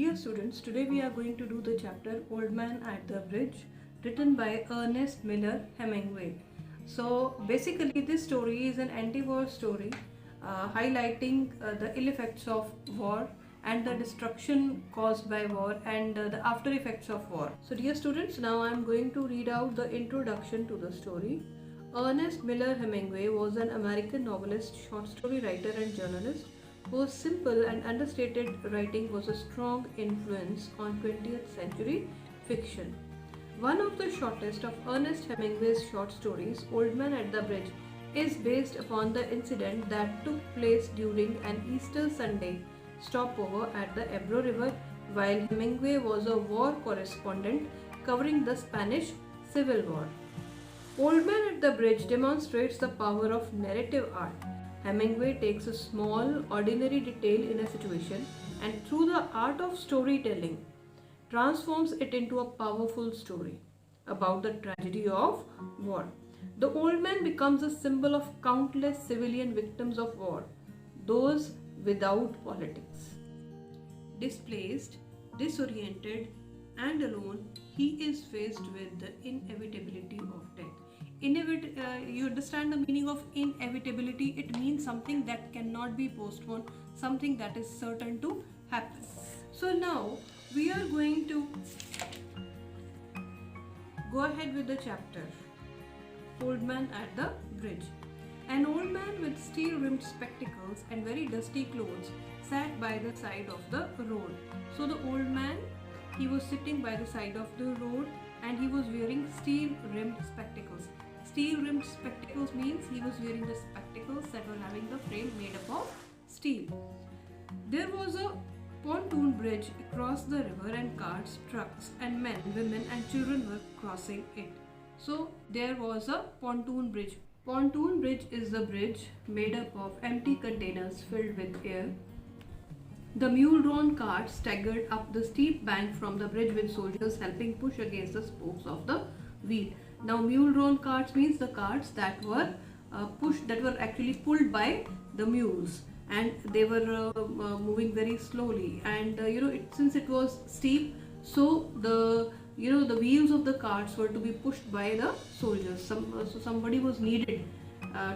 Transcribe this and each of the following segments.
Dear students, today we are going to do the chapter Old Man at the Bridge, written by Ernest Miller Hemingway. So basically this story is an anti-war story highlighting the ill effects of war and the destruction caused by war and the after effects of war. So dear students, now I am going to read out the introduction to the story. Ernest Miller Hemingway was an American novelist, short story writer and journalist whose simple and understated writing was a strong influence on 20th century fiction. One of the shortest of Ernest Hemingway's short stories, Old Man at the Bridge, is based upon the incident that took place during an Easter Sunday stopover at the Ebro River while Hemingway was a war correspondent covering the Spanish Civil War. Old Man at the Bridge demonstrates the power of narrative art. Hemingway takes a small, ordinary detail in a situation and through the art of storytelling transforms it into a powerful story about the tragedy of war. The old man becomes a symbol of countless civilian victims of war, those without politics. Displaced, disoriented, and alone, he is faced with the inevitability of death. You understand the meaning of inevitability? It means something that cannot be postponed, something that is certain to happen. So now we are going to go ahead with the chapter Old Man at the Bridge. An old man with steel-rimmed spectacles and very dusty clothes sat by the side of the road. So the old man, he was sitting by the side of the road and he was wearing steel-rimmed spectacles. Steel-rimmed spectacles means he was wearing the spectacles that were having the frame made up of steel. There was a pontoon bridge across the river and carts, trucks and men, women and children were crossing it. So there was a pontoon bridge. Pontoon bridge is the bridge made up of empty containers filled with air. The mule-drawn carts staggered up the steep bank from the bridge with soldiers helping push against the spokes of the wheel. Now mule-drawn carts means the carts that were actually pulled by the mules and they were moving very slowly and since it was steep, so the wheels of the carts were to be pushed by the soldiers. So somebody was needed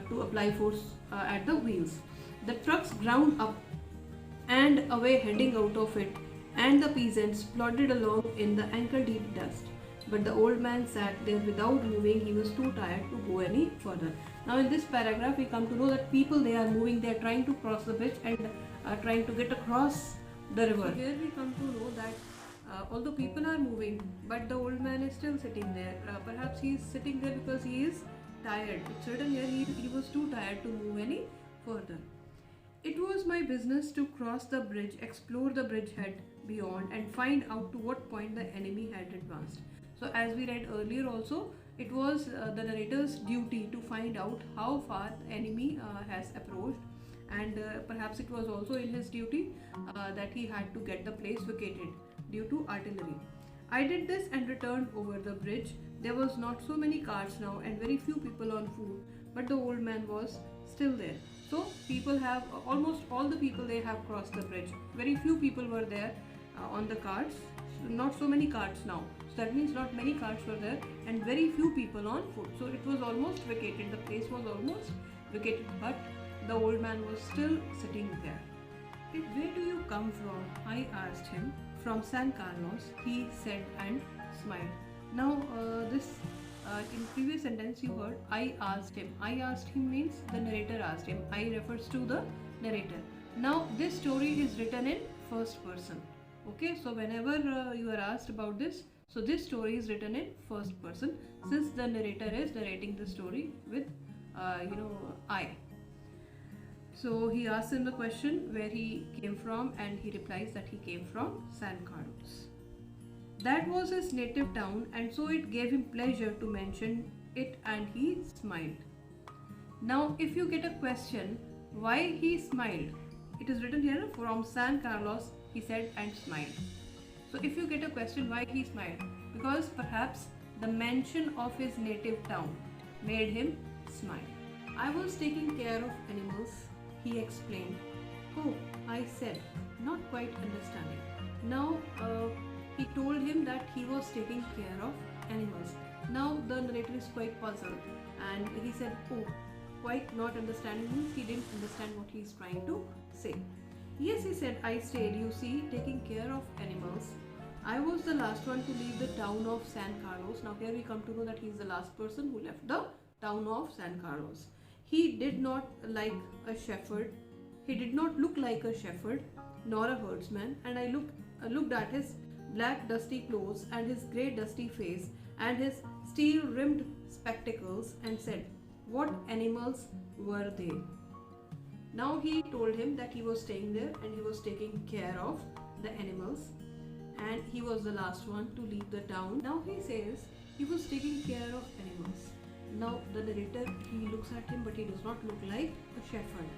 to apply force at the wheels. The trucks ground up and away heading out of it and the peasants plodded along in the ankle-deep dust. But the old man sat there without moving. He was too tired to go any further. Now in this paragraph we come to know that people, they are moving, they are trying to cross the bridge and trying to get across the river. So here we come to know that although people are moving, but the old man is still sitting there. Perhaps he is sitting there because he is tired. It's written here he was too tired to move any further. It was my business to cross the bridge, explore the bridgehead beyond and find out to what point the enemy had advanced. So as we read earlier also, it was the narrator's duty to find out how far the enemy has approached and perhaps it was also in his duty that he had to get the place vacated due to artillery. I did this and returned over the bridge. There was not so many carts now and very few people on foot, but the old man was still there. So people have, almost all the people, they have crossed the bridge. Very few people were there on the carts, not so many carts now. So that means not many carts were there and very few people on foot. So it was almost vacated, the place was almost vacated, but the old man was still sitting there. Where do you come from? I asked him. From San Carlos, he said and smiled. Now in previous sentence you heard I asked him. I asked him means the narrator asked him. I refers to the narrator. Now this story is written in first person. Okay, so whenever you are asked about this, so this story is written in first person since the narrator is narrating the story with I. So he asks him the question where he came from and he replies that he came from San Carlos. That was his native town and so it gave him pleasure to mention it and he smiled. Now if you get a question why he smiled, it is written here from San Carlos, he said and smiled. So if you get a question why he smiled, because perhaps the mention of his native town made him smile. I was taking care of animals, he explained. Oh, I said, not quite understanding. Now told him that he was taking care of animals. Now the narrator is quite puzzled and he said, oh, quite not understanding means he didn't understand what he is trying to say. Yes, he said, I stayed, you see, taking care of animals. I was the last one to leave the town of San Carlos. Now here we come to know that he is the last person who left the town of San Carlos. He did not like a shepherd. He did not look like a shepherd nor a herdsman, and I looked at his black dusty clothes and his grey dusty face and his steel rimmed spectacles and said, what animals were they? Now he told him that he was staying there and he was taking care of the animals and he was the last one to leave the town. Now he says he was taking care of animals. Now the narrator, he looks at him but he does not look like a shepherd.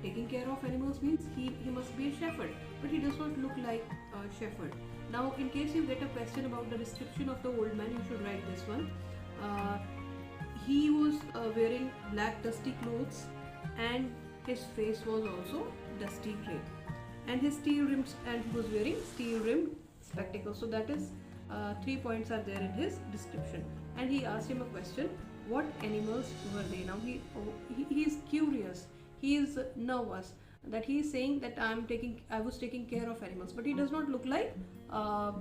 Taking care of animals means he must be a shepherd, but he does not look like a shepherd. Now in case you get a question about the description of the old man, you should write this one. He was wearing black dusty clothes and his face was also dusty grey, and he was wearing steel rimmed spectacles. So that is 3 points are there in his description. And he asked him a question, what animals were they? Now he is curious, he is nervous that he is saying that I was taking care of animals, but he does not look like a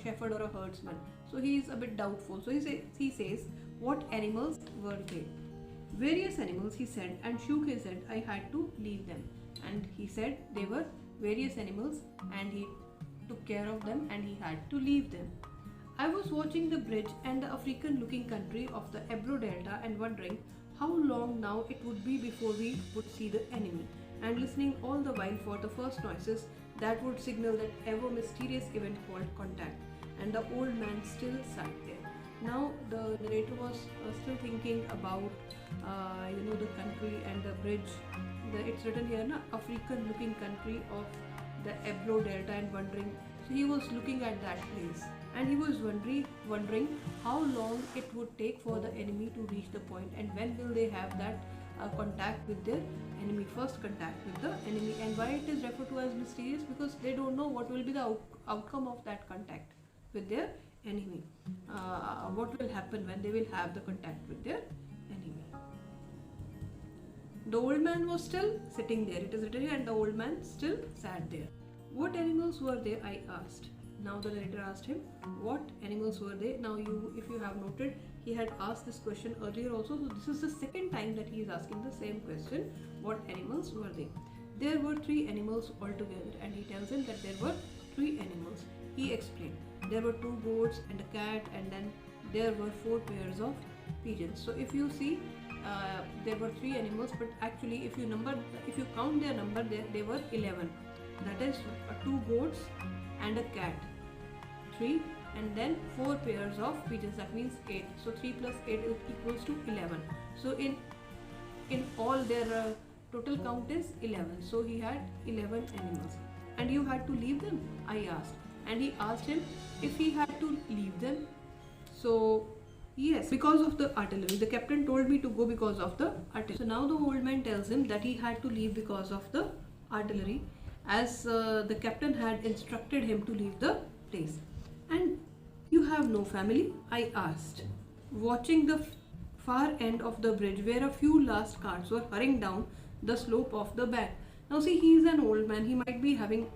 shepherd or a herdsman, so he is a bit doubtful. So he says what animals were they? Various animals, he said, and shook his head. I had to leave them. And he said they were various animals and he took care of them and he had to leave them. I was watching the bridge and the African looking country of the Ebro Delta and wondering how long now it would be before we would see the enemy, and listening all the while for the first noises that would signal that ever mysterious event called contact. And the old man still sat there. Now the narrator was still thinking about the country and the bridge. It's written here, African looking country of the Ebro Delta and wondering. So he was looking at that place and he was wondering how long it would take for the enemy to reach the point, and when will they have that contact with their enemy, first contact with the enemy. And why it is referred to as mysterious? Because they don't know what will be the outcome of that contact with their enemy. What will happen when they will have the contact with their enemy. The old man was still sitting there. It is written here, and the old man still sat there. What animals were they? I asked. Now the narrator asked him, what animals were they? Now if you have noted, he had asked this question earlier also. So this is the second time that he is asking the same question. What animals were they? There were 3 animals altogether, and he tells him that there were 3 animals. He explained. There were 2 goats and a cat, and then there were 4 pairs of pigeons. So if you see, there were 3 animals, but actually if you count their number, they were 11. That is 2 goats and a cat, 3, and then 4 pairs of pigeons. That means 8. So 3 plus 8 is equals to 11. So in all their total count is 11. So he had 11 animals. And you had to leave them? I asked. And he asked him if he had to leave them. So yes, because of the artillery. The captain told me to go because of the artillery. So now the old man tells him that he had to leave because of the artillery, as the captain had instructed him to leave the place. And you have no family? I asked, watching the far end of the bridge where a few last carts were hurrying down the slope of the bank. Now see, he is an old man. He might be having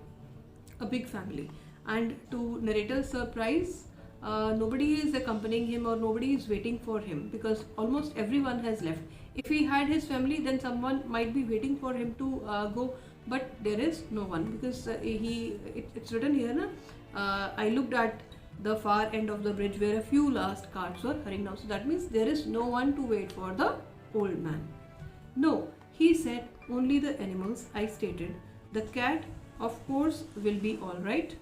a big family, and to narrator's surprise, nobody is accompanying him or nobody is waiting for him, because almost everyone has left. If he had his family, then someone might be waiting for him to go, but there is no one, because it's written here, I looked at the far end of the bridge where a few last carts were hurrying down. So that means there is no one to wait for the old man. No, he said, only the animals. I stated. The cat, of course, will be all right.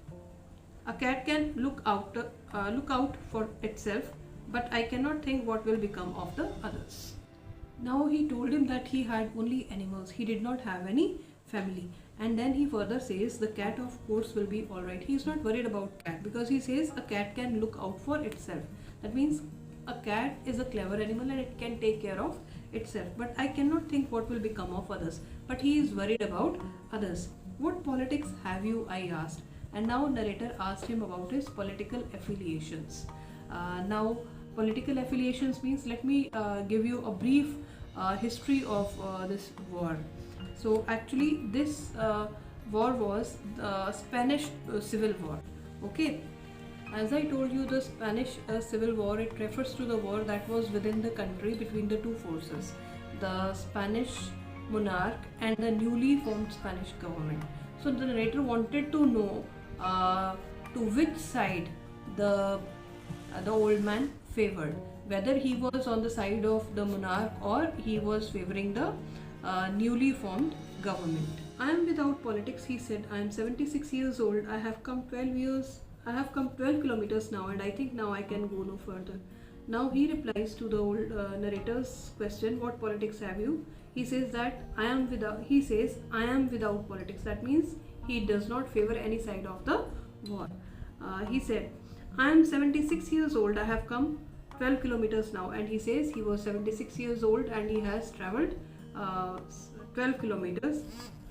A cat can look out for itself, but I cannot think what will become of the others. Now he told him that he had only animals. He did not have any family. And then he further says the cat, of course, will be all right. He is not worried about cat, because he says a cat can look out for itself. That means a cat is a clever animal and it can take care of itself. But I cannot think what will become of others. But he is worried about others. What politics have you? I asked. And now narrator asked him about his political affiliations. Now political affiliations means, let me give you a brief history of this war. So actually this war was the Spanish Civil War. Okay, as I told you, the Spanish Civil War, it refers to the war that was within the country between the two forces, the Spanish monarch and the newly formed Spanish government. So the narrator wanted to know to which side the old man favored, whether he was on the side of the monarch or he was favoring the newly formed government. I am without politics, he said. I am 76 years old. I have come 12 kilometers now, and I think now I can go no further. Now he replies to the old narrator's question, what politics have you? He says that I am without politics. That means he does not favor any side of the war. He said, I am 76 years old. I have come 12 kilometers now, and he says he was 76 years old and he has traveled 12 kilometers,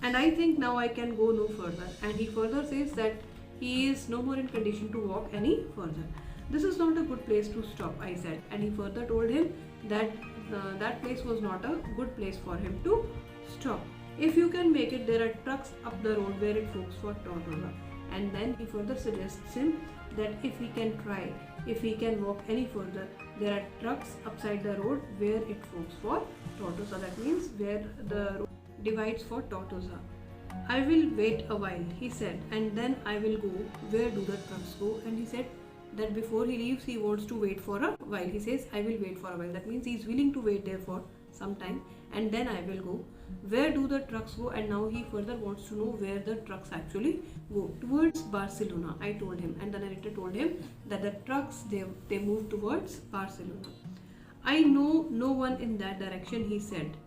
and I think now I can go no further. And he further says that he is no more in condition to walk any further. This is not a good place to stop, I said. And he further told him that that place was not a good place for him to stop. If you can make it, there are trucks up the road where it forks for Tortosa. And then he further suggests him that if he can try, if he can walk any further, there are trucks upside the road where it forks for Tortosa. That means where the road divides for Tortosa. I will wait a while, he said, and then I will go. Where do the trucks go? And he said that before he leaves, he wants to wait for a while. He says, I will wait for a while. That means he is willing to wait there for some time, and then I will go. Where do the trucks go? And now he further wants to know where the trucks actually go. Towards Barcelona, I told him. And the narrator told him that the trucks, they move towards Barcelona. I know no one in that direction, he said.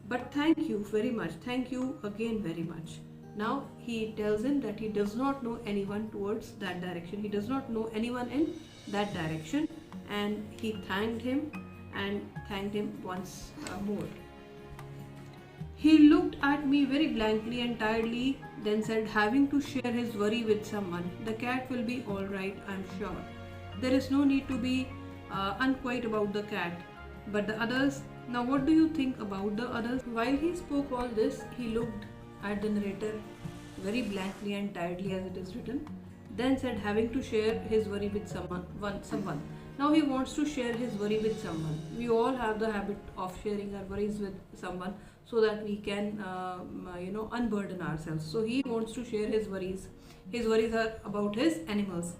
But thank you very much. Thank you again very much. Now he tells him that he does not know anyone towards that direction. He does not know anyone in that direction. And he thanked him and thanked him once more. He looked at me very blankly and tiredly, then said, having to share his worry with someone, the cat will be all right, I'm sure. There is no need to be unquiet about the cat. But the others, now what do you think about the others? While he spoke all this, he looked at the narrator very blankly and tiredly, as it is written, then said, having to share his worry with someone. Now he wants to share his worry with someone. We all have the habit of sharing our worries with someone so that we can unburden ourselves. So he wants to share his worries. His worries are about his animals.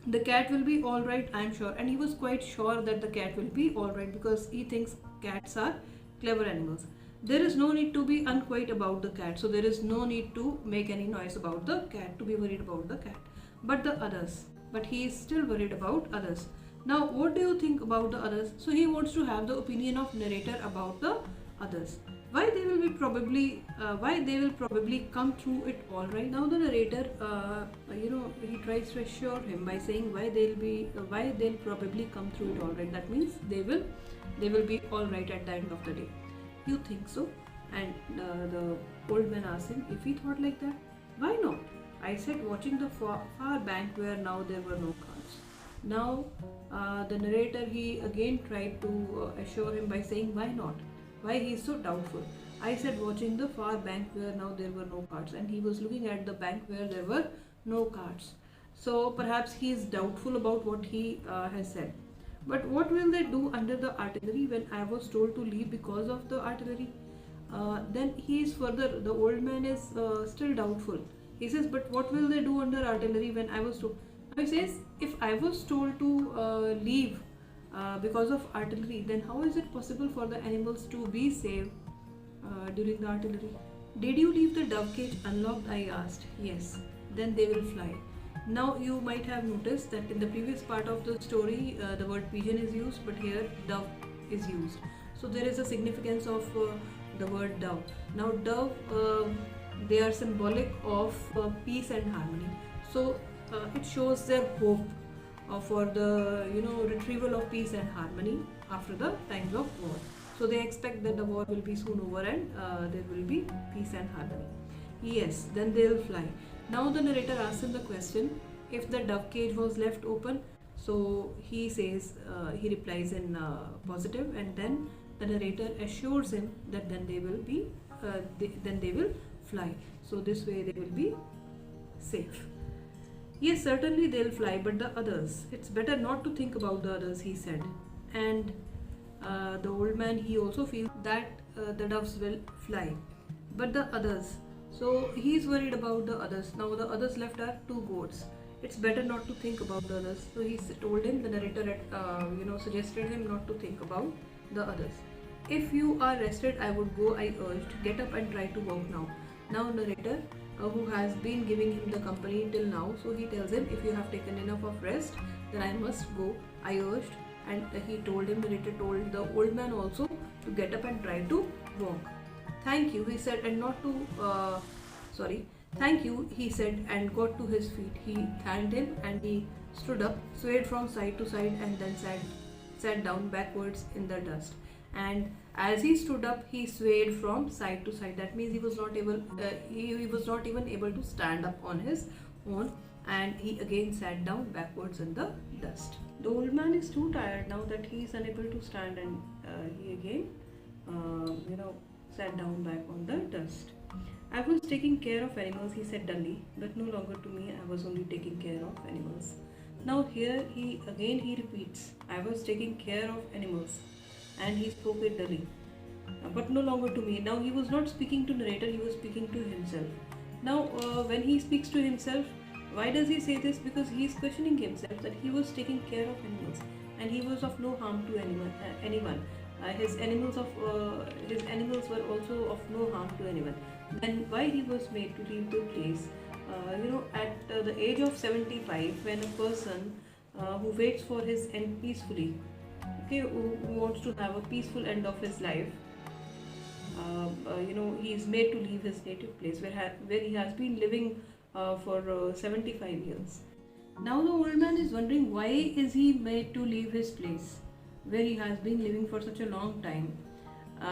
The cat will be all right, I am sure. And he was quite sure that the cat will be all right because he thinks cats are clever animals. There is no need to be unquiet about the cat. So there is no need to make any noise about the cat, to be worried about the cat. But the others, but he is still worried about others. Now what do you think about the others? So he wants to have the opinion of narrator about the others. Why they will probably come through it all right. Now the narrator he tries to assure him by saying why they'll probably come through it all right. That means they will be all right at the end of the day. You think so? And the old man asked him if he thought like that. Why not? I said, watching the far bank where now there were no cars. Now the narrator, he again tried to assure him by saying why not? Why he is so doubtful? I said, watching the far bank where now there were no carts. And he was looking at the bank where there were no carts. So perhaps he is doubtful about what he has said. But what will they do under the artillery when I was told to leave because of the artillery? Then he is further, the old man is still doubtful. He says, but what will they do under artillery when I was told? Now he says, if I was told to leave because of artillery, then how is it possible for the animals to be safe during the artillery? Did you leave the dove cage unlocked? I asked. Yes. Then they will fly. Now you might have noticed that in the previous part of the story the word pigeon is used, but here dove is used. So there is a significance of the word dove. Now dove, they are symbolic of peace and harmony. So it shows their hope for the retrieval of peace and harmony after the times of war. So they expect that the war will be soon over and there will be peace and harmony. Yes, then they'll fly. Now the narrator asks him the question, if the dove cage was left open. So he says, he replies in positive, and then the narrator assures him that then they will be, then they will fly. So this way they will be safe. Yes, certainly they'll fly, but the others, it's better not to think about the others, he said. And the old man, he also feels that the doves will fly, but the others, so he's worried about the others. Now the others left are two goats. It's better not to think about the others. So he told him, the narrator had, suggested him not to think about the others. If you are rested, I would go, I urged. Get up and try to walk now. Now narrator, who has been giving him the company till now, so he tells him, if you have taken enough of rest, then I must go, I urged. And he told him, narrator told the old man also to get up and try to walk. Thank you, he said, and not to, thank you, he said, and got to his feet. He thanked him and he stood up, swayed from side to side, and then sat down backwards in the dust. And as he stood up, he swayed from side to side. That means he was not able, he was not even able to stand up on his own, and he again sat down backwards in the dust. The old man is too tired now that he is unable to stand, and he again, sat down back on the dust. I was taking care of animals, he said dully, but no longer to me, I was only taking care of animals. Now here he repeats, I was taking care of animals, and he spoke it dully, but no longer to me. Now he was not speaking to narrator, he was speaking to himself. Now when he speaks to himself, why does he say this? Because he is questioning himself that he was taking care of animals and he was of no harm to anyone. His animals were also of no harm to anyone. Then why he was made to leave the place? At the age of 75, when a person who waits for his end peacefully, who wants to have a peaceful end of his life, he is made to leave his native place where he has been living for 75 years. Now the old man is wondering, why is he made to leave his place where he has been living for such a long time?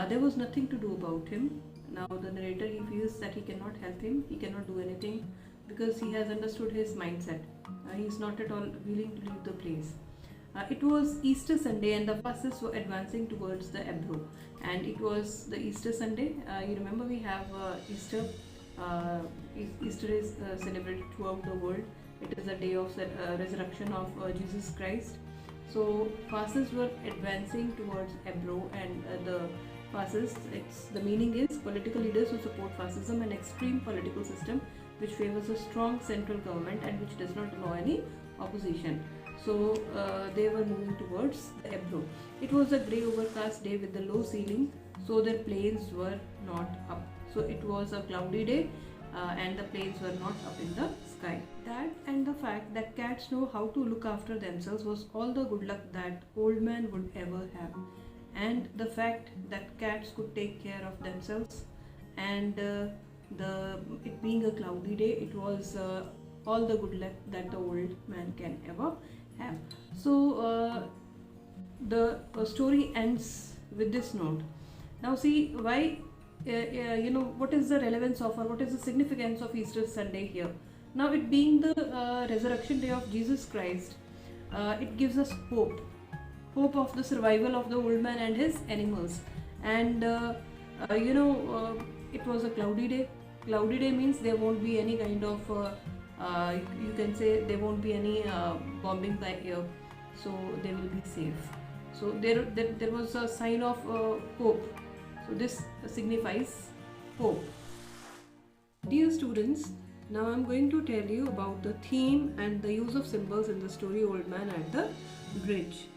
There was nothing to do about him. Now the narrator, he feels that he cannot help him, he cannot do anything, because he has understood his mindset. He is not at all willing to leave the place. It was Easter Sunday and the fasces were advancing towards the Ebro, and it was the Easter Sunday. You remember we have Easter. Easter is celebrated throughout the world. It is the day of the resurrection of Jesus Christ. So fasces were advancing towards Ebro, and the fasces, the meaning is political leaders who support fascism, an extreme political system which favors a strong central government and which does not allow any opposition. So they were moving towards the Ebro. It was a grey overcast day with a low ceiling, so their planes were not up. So it was a cloudy day and the planes were not up in the sky. That and the fact that cats know how to look after themselves was all the good luck that old man would ever have. And the fact that cats could take care of themselves, and it being a cloudy day, it was all the good luck that the old man can ever have. So the story ends with this note. Now see why, what is the relevance of, or what is the significance of Easter Sunday here? Now it being the resurrection day of Jesus Christ, it gives us hope of the survival of the old man and his animals. And it was a cloudy day. Cloudy day means there won't be any kind of you can say there won't be any bombing by air, so they will be safe. So there was a sign of hope. So this signifies hope. Dear students, now I am going to tell you about the theme and the use of symbols in the story Old Man at the Bridge.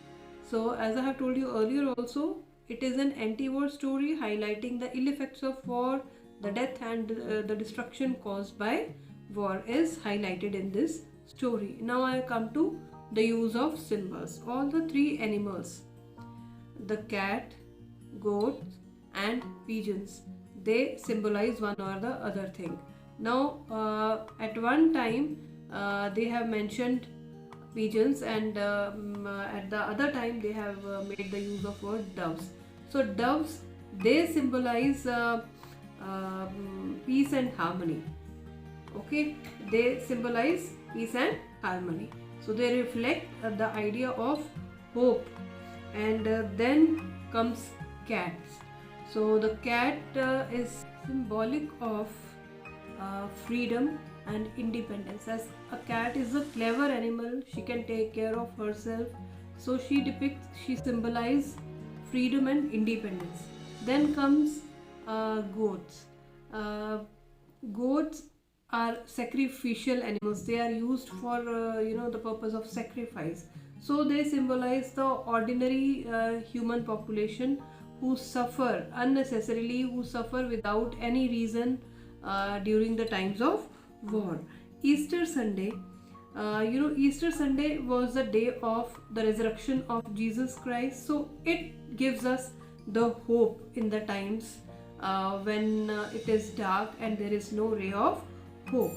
So as I have told you earlier also, it is an anti-war story highlighting the ill effects of war. The death and the destruction caused by war is highlighted in this story. Now I come to the use of symbols. All the three animals, the cat, goat and pigeons, they symbolize one or the other thing. Now at one time they have mentioned pigeons, and at the other time they have made the use of word doves. So doves, they symbolize peace and harmony. Okay, they symbolize peace and harmony. So they reflect the idea of hope. And then comes cats. So the cat is symbolic of freedom and independence. As a cat is a clever animal, she can take care of herself. So she symbolizes freedom and independence. Then comes goats. Goats are sacrificial animals. They are used for the purpose of sacrifice. So they symbolize the ordinary human population who suffer unnecessarily, who suffer without any reason during the times of war. Easter Sunday, Easter Sunday was the day of the resurrection of Jesus Christ. So it gives us the hope in the times when it is dark and there is no ray of hope.